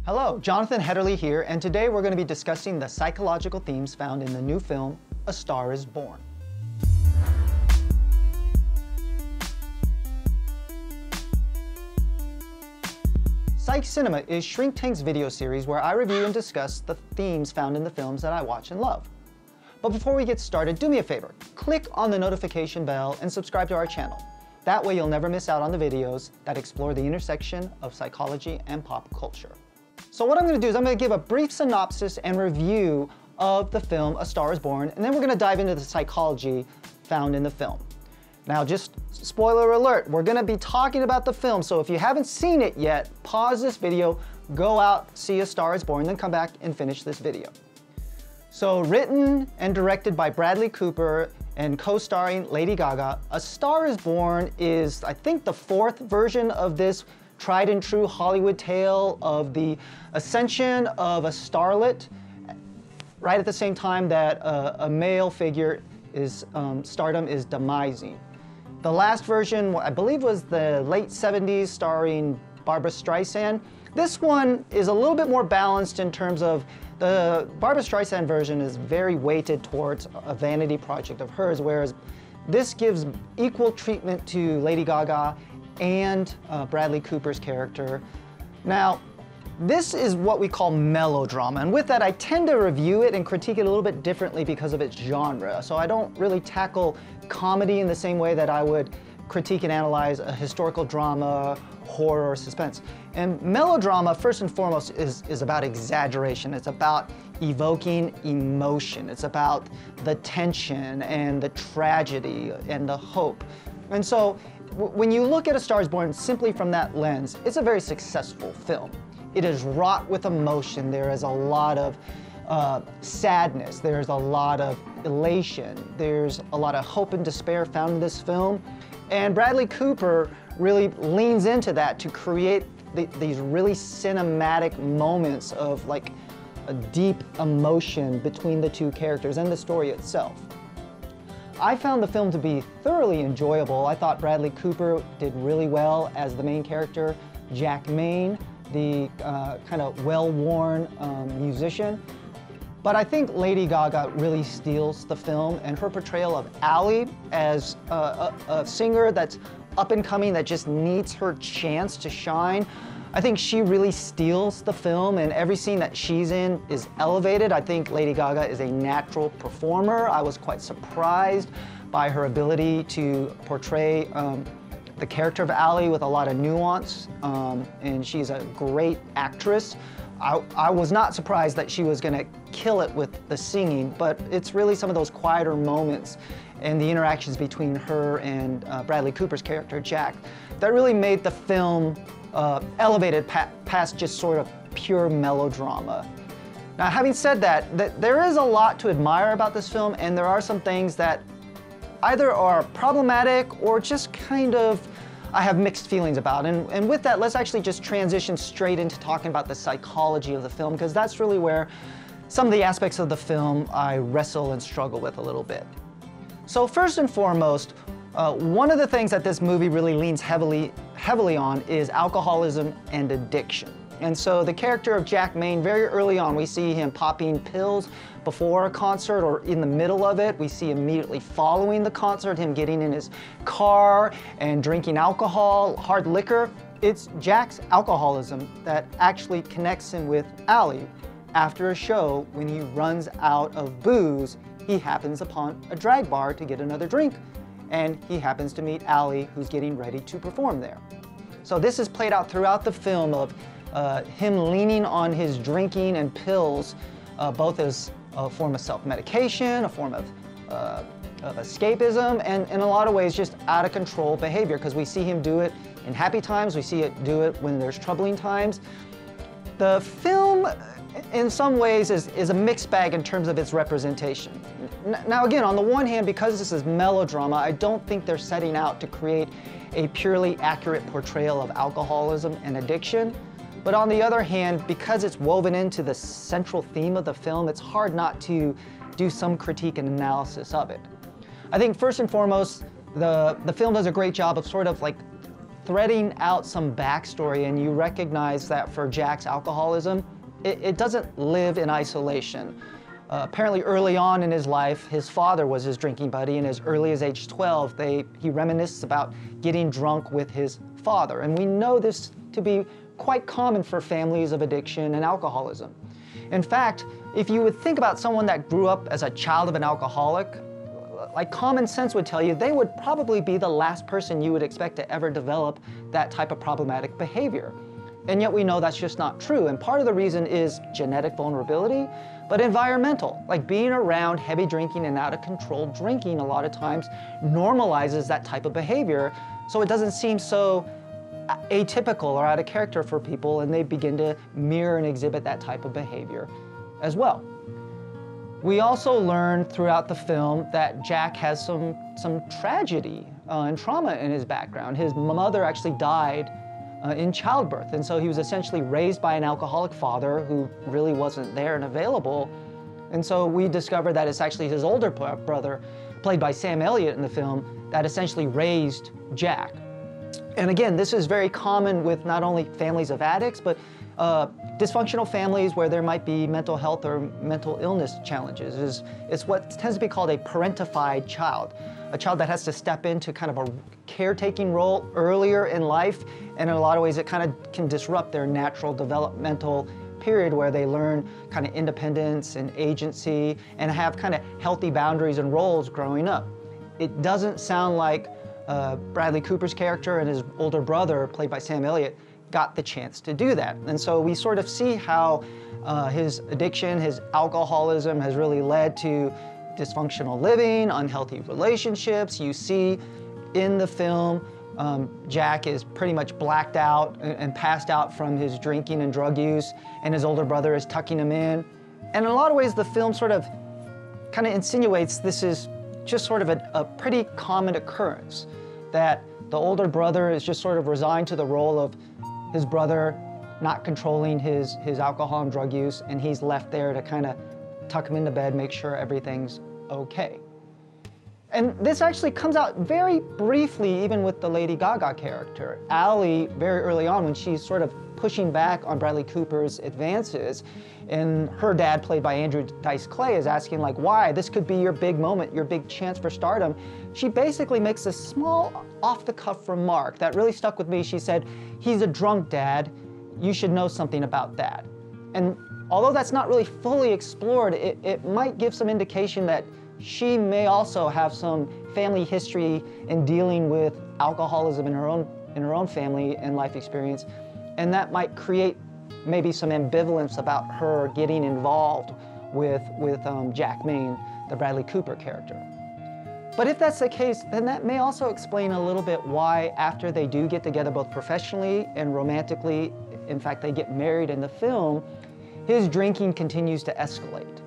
Hello, Jonathan Hetterly here, and today we're going to be discussing the psychological themes found in the new film, A Star is Born. Psych Cinema is Shrink Tank's video series where I review and discuss the themes found in the films that I watch and love. But before we get started, do me a favor, click on the notification bell and subscribe to our channel. That way you'll never miss out on the videos that explore the intersection of psychology and pop culture. So what I'm going to do is I'm going to give a brief synopsis and review of the film A Star is Born, and then we're going to dive into the psychology found in the film. Now, just spoiler alert, we're going to be talking about the film, so if you haven't seen it yet, pause this video, go out, see A Star is Born, then come back and finish this video. So written and directed by Bradley Cooper and co-starring Lady Gaga, A Star is Born is, I think, the fourth version of this tried and true Hollywood tale of the ascension of a starlet right at the same time that a male figure is stardom is demising. The last version, I believe, was the late 70s, starring Barbra Streisand. This one is a little bit more balanced in terms of the Barbra Streisand version is very weighted towards a vanity project of hers, whereas this gives equal treatment to Lady Gaga and Bradley Cooper's character. Now, this is what we call melodrama, and with that I tend to review it and critique it a little bit differently because of its genre. So I don't really tackle comedy in the same way that I would critique and analyze a historical drama, horror, or suspense. And melodrama, first and foremost, is about exaggeration. It's about evoking emotion. It's about the tension and the tragedy and the hope. And so when you look at A Star is Born simply from that lens, it's a very successful film. It is wrought with emotion. There is a lot of sadness. There's a lot of elation. There's a lot of hope and despair found in this film. And Bradley Cooper really leans into that to create these really cinematic moments of like a deep emotion between the two characters and the story itself. I found the film to be thoroughly enjoyable. I thought Bradley Cooper did really well as the main character, Jack Maine, the kind of well-worn musician. But I think Lady Gaga really steals the film, and her portrayal of Ally as a singer that's up and coming, that just needs her chance to shine, I think she really steals the film, and every scene that she's in is elevated. I think Lady Gaga is a natural performer. I was quite surprised by her ability to portray the character of Ally with a lot of nuance, and she's a great actress. I was not surprised that she was going to kill it with the singing, but it's really some of those quieter moments and the interactions between her and Bradley Cooper's character, Jack, that really made the film elevated past just sort of pure melodrama. Now, having said that, there is a lot to admire about this film, and there are some things that either are problematic or just kind of I have mixed feelings about. And with that, let's actually just transition straight into talking about the psychology of the film, because that's really where some of the aspects of the film I wrestle and struggle with a little bit. So first and foremost, one of the things that this movie really leans heavily on is alcoholism and addiction. And so the character of Jack Maine, very early on, we see him popping pills before a concert or in the middle of it. We see immediately following the concert him getting in his car and drinking alcohol, hard liquor. It's Jack's alcoholism that actually connects him with Ally. After a show, when he runs out of booze, he happens upon a drag bar to get another drink, and he happens to meet Ally, who's getting ready to perform there. So this is played out throughout the film of him leaning on his drinking and pills, both as a form of self-medication, a form of escapism, and in a lot of ways just out of control behavior, because we see him do it in happy times, we see it do it when there's troubling times. The film, in some ways, is a mixed bag in terms of its representation. Now again, on the one hand, because this is melodrama, I don't think they're setting out to create a purely accurate portrayal of alcoholism and addiction. But on the other hand, because it's woven into the central theme of the film, it's hard not to do some critique and analysis of it. I think first and foremost, the film does a great job of sort of like threading out some backstory and you recognize that for Jack's alcoholism, it doesn't live in isolation. Apparently early on in his life, his father was his drinking buddy, and as early as age 12, he reminisces about getting drunk with his father. And we know this to be quite common for families of addiction and alcoholism. In fact, if you would think about someone that grew up as a child of an alcoholic, like common sense would tell you, they would probably be the last person you would expect to ever develop that type of problematic behavior. And yet we know that's just not true. And part of the reason is genetic vulnerability, but environmental. Like being around heavy drinking and out of control drinking a lot of times normalizes that type of behavior, so it doesn't seem so atypical or out of character for people, and they begin to mirror and exhibit that type of behavior as well. We also learn throughout the film that Jack has some tragedy and trauma in his background. His mother actually died in childbirth, and so he was essentially raised by an alcoholic father who really wasn't there and available. And so we discover that it's actually his older brother, played by Sam Elliott in the film, that essentially raised Jack. And again, this is very common with not only families of addicts, but dysfunctional families where there might be mental health or mental illness challenges. It's what tends to be called a parentified child, a child that has to step into kind of a caretaking role earlier in life, and in a lot of ways it kind of can disrupt their natural developmental period where they learn kind of independence and agency and have kind of healthy boundaries and roles growing up. It doesn't sound like Bradley Cooper's character and his older brother, played by Sam Elliott, got the chance to do that. And so we sort of see how his addiction, his alcoholism has really led to dysfunctional living, unhealthy relationships. You see in the film, Jack is pretty much blacked out and passed out from his drinking and drug use, and his older brother is tucking him in. And in a lot of ways, the film sort of kind of insinuates this is just sort of a pretty common occurrence, that the older brother is just sort of resigned to the role of his brother not controlling his alcohol and drug use, and he's left there to kind of tuck him into bed, make sure everything's okay. And this actually comes out very briefly even with the Lady Gaga character. Allie, very early on when she's sort of pushing back on Bradley Cooper's advances, and her dad, played by Andrew Dice Clay, is asking like, why? This could be your big moment, your big chance for stardom. She basically makes a small off-the-cuff remark that really stuck with me. She said, "He's a drunk, Dad. You should know something about that." And although that's not really fully explored, it might give some indication that she may also have some family history in dealing with alcoholism in her own family and life experience, and that might create maybe some ambivalence about her getting involved with Jack Maine, the Bradley Cooper character. But if that's the case, then that may also explain a little bit why after they do get together both professionally and romantically, in fact they get married in the film, his drinking continues to escalate.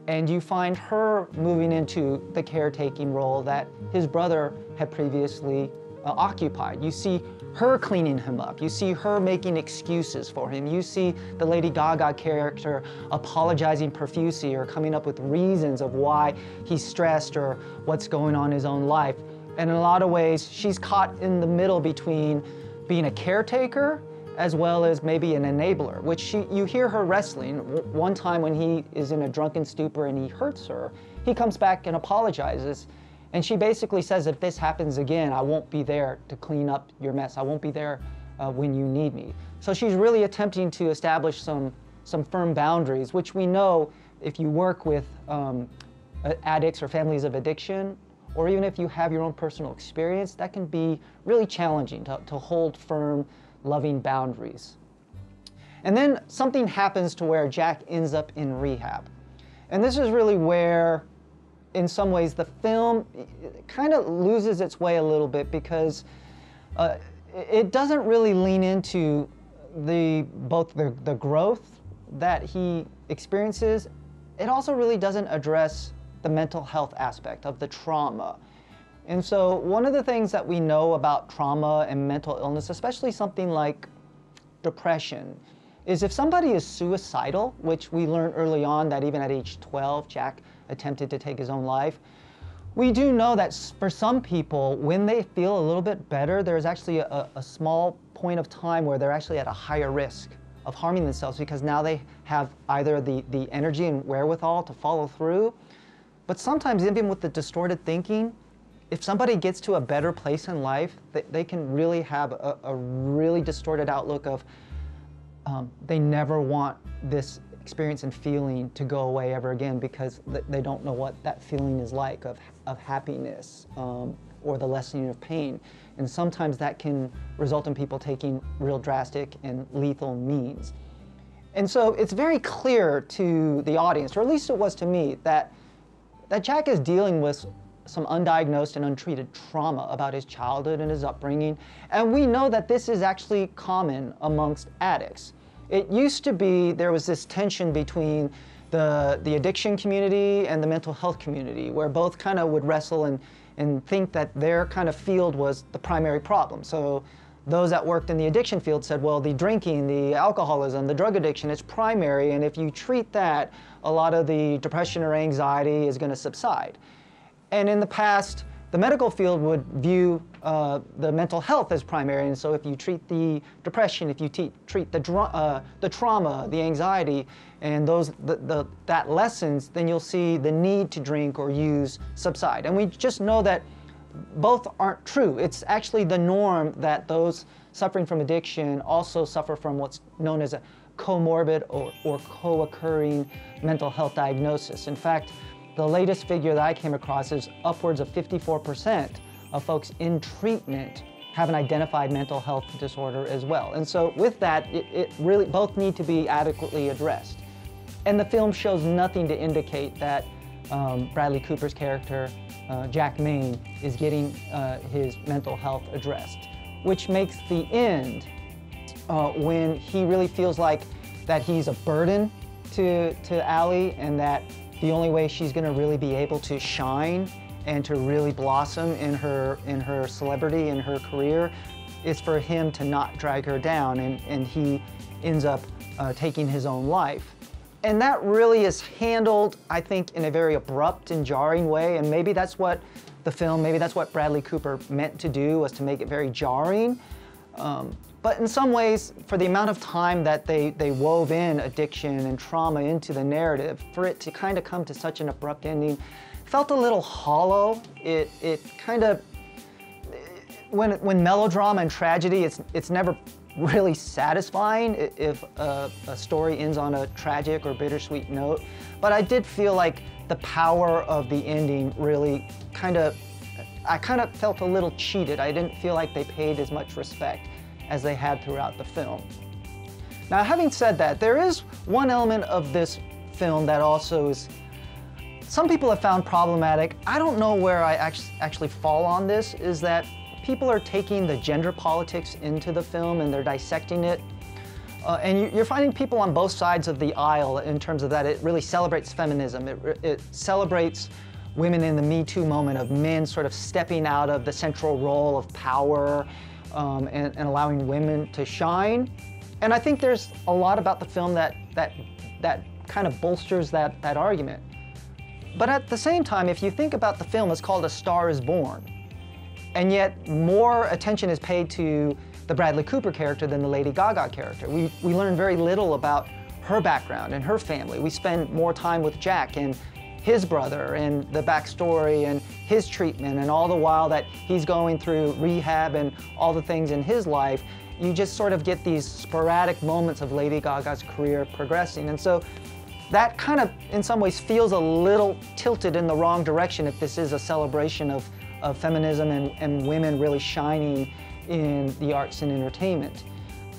And you find her moving into the caretaking role that his brother had previously occupied. You see her cleaning him up. You see her making excuses for him. You see the Lady Gaga character apologizing profusely or coming up with reasons of why he's stressed or what's going on in his own life. And in a lot of ways, she's caught in the middle between being a caretaker as well as maybe an enabler, which you hear her wrestling. One time when he is in a drunken stupor and he hurts her, he comes back and apologizes. And she basically says, if this happens again, I won't be there to clean up your mess. I won't be there when you need me. So she's really attempting to establish some firm boundaries, which we know if you work with addicts or families of addiction, or even if you have your own personal experience, that can be really challenging to hold firm, loving boundaries. And then something happens to where Jack ends up in rehab. And this is really where, in some ways, the film kind of loses its way a little bit, because it doesn't really lean into both the growth that he experiences. It also really doesn't address the mental health aspect of the trauma. And so one of the things that we know about trauma and mental illness, especially something like depression, is if somebody is suicidal, which we learn early on that even at age 12, Jack attempted to take his own life, We do know that for some people, when they feel a little bit better, there's actually a small point of time where they're actually at a higher risk of harming themselves, because now they have either the energy and wherewithal to follow through. But sometimes, even with the distorted thinking, if somebody gets to a better place in life, they can really have a really distorted outlook of they never want this experience and feeling to go away ever again, because they don't know what that feeling is like of happiness or the lessening of pain. And sometimes that can result in people taking real drastic and lethal means. And so it's very clear to the audience, or at least it was to me, that Jack is dealing with some undiagnosed and untreated trauma about his childhood and his upbringing. And we know that this is actually common amongst addicts. It used to be there was this tension between the addiction community and the mental health community, where both kind of would wrestle and think that their kind of field was the primary problem. So those that worked in the addiction field said, well, the drinking, the alcoholism, the drug addiction is primary, and if you treat that, a lot of the depression or anxiety is going to subside. And in the past, the medical field would view the mental health as primary, and so if you treat the depression, if you treat the trauma, the anxiety, and that lessens, then you'll see the need to drink or use subside. And we just know that both aren't true. It's actually the norm that those suffering from addiction also suffer from what's known as a comorbid or co-occurring mental health diagnosis. In fact, the latest figure that I came across is upwards of 54% of folks in treatment have an identified mental health disorder as well. And so with that, it really both need to be adequately addressed. And the film shows nothing to indicate that Bradley Cooper's character, Jack Maine, is getting his mental health addressed, which makes the end when he really feels like that he's a burden to Allie, and that the only way she's going to really be able to shine and to really blossom in her celebrity and her career is for him to not drag her down, and he ends up taking his own life. And that really is handled, I think, in a very abrupt and jarring way, and maybe that's what the film, maybe that's what Bradley Cooper meant to do, was to make it very jarring. But in some ways, for the amount of time that they wove in addiction and trauma into the narrative, for it to kind of come to such an abrupt ending, felt a little hollow. It kind of, when melodrama and tragedy, it's never really satisfying if a story ends on a tragic or bittersweet note. But I did feel like the power of the ending really I kind of felt a little cheated. I didn't feel like they paid as much respect as they had throughout the film. Now, having said that, there is one element of this film that also is, some people have found problematic. I don't know where I actually fall on this, is that people are taking the gender politics into the film and they're dissecting it. And you're finding people on both sides of the aisle in terms of that it really celebrates feminism. It celebrates women in the Me Too moment of men sort of stepping out of the central role of power and allowing women to shine. And I think there's a lot about the film that kind of bolsters that argument. But at the same time, if you think about the film, it's called A Star is Born. And yet more attention is paid to the Bradley Cooper character than the Lady Gaga character. We learn very little about her background and her family. We spend more time with Jack and his brother and the backstory and his treatment, and all the while that he's going through rehab and all the things in his life, you just sort of get these sporadic moments of Lady Gaga's career progressing. And so that kind of, in some ways, feels a little tilted in the wrong direction if this is a celebration of feminism and women really shining in the arts and entertainment.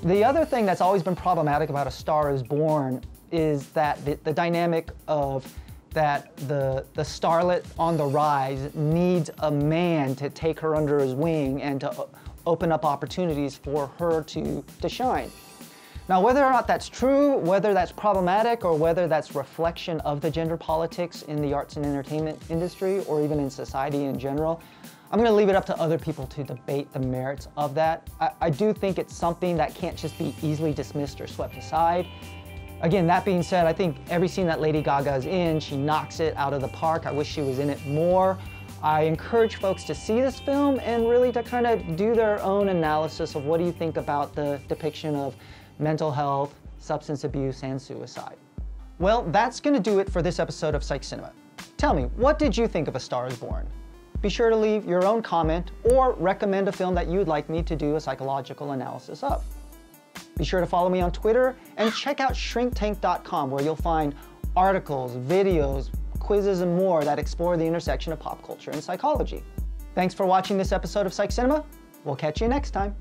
The other thing that's always been problematic about A Star is Born is that the dynamic of that the starlet on the rise needs a man to take her under his wing and to open up opportunities for her to shine. Now, whether or not that's true, whether that's problematic, or whether that's reflection of the gender politics in the arts and entertainment industry, or even in society in general, I'm going to leave it up to other people to debate the merits of that. I do think it's something that can't just be easily dismissed or swept aside. Again, that being said, I think every scene that Lady Gaga is in, she knocks it out of the park. I wish she was in it more. I encourage folks to see this film and really to kind of do their own analysis of what do you think about the depiction of mental health, substance abuse, and suicide. Well, that's going to do it for this episode of Psych Cinema. Tell me, what did you think of A Star is Born? Be sure to leave your own comment or recommend a film that you'd like me to do a psychological analysis of. Be sure to follow me on Twitter and check out shrinktank.com, where you'll find articles, videos, quizzes, and more that explore the intersection of pop culture and psychology. Thanks for watching this episode of Psych Cinema. We'll catch you next time.